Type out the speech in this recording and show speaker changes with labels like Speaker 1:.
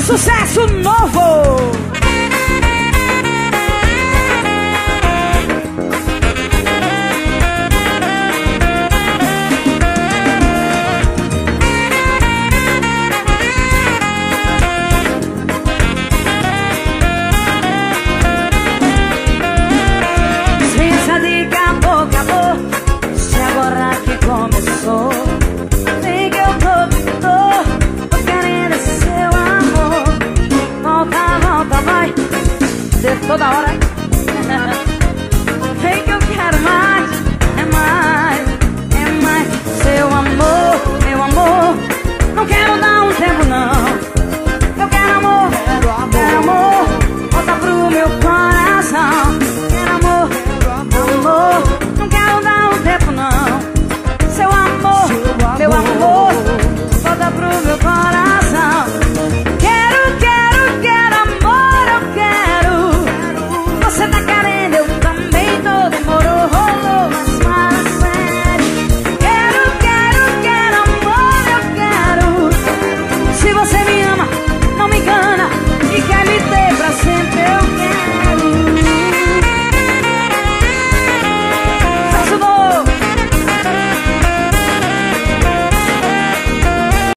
Speaker 1: sucesso novo.
Speaker 2: Se essa dica acabou, acabou. Se agora que começou, vem que eu tô querendo seu amor. Volta, volta, vai. De toda hora.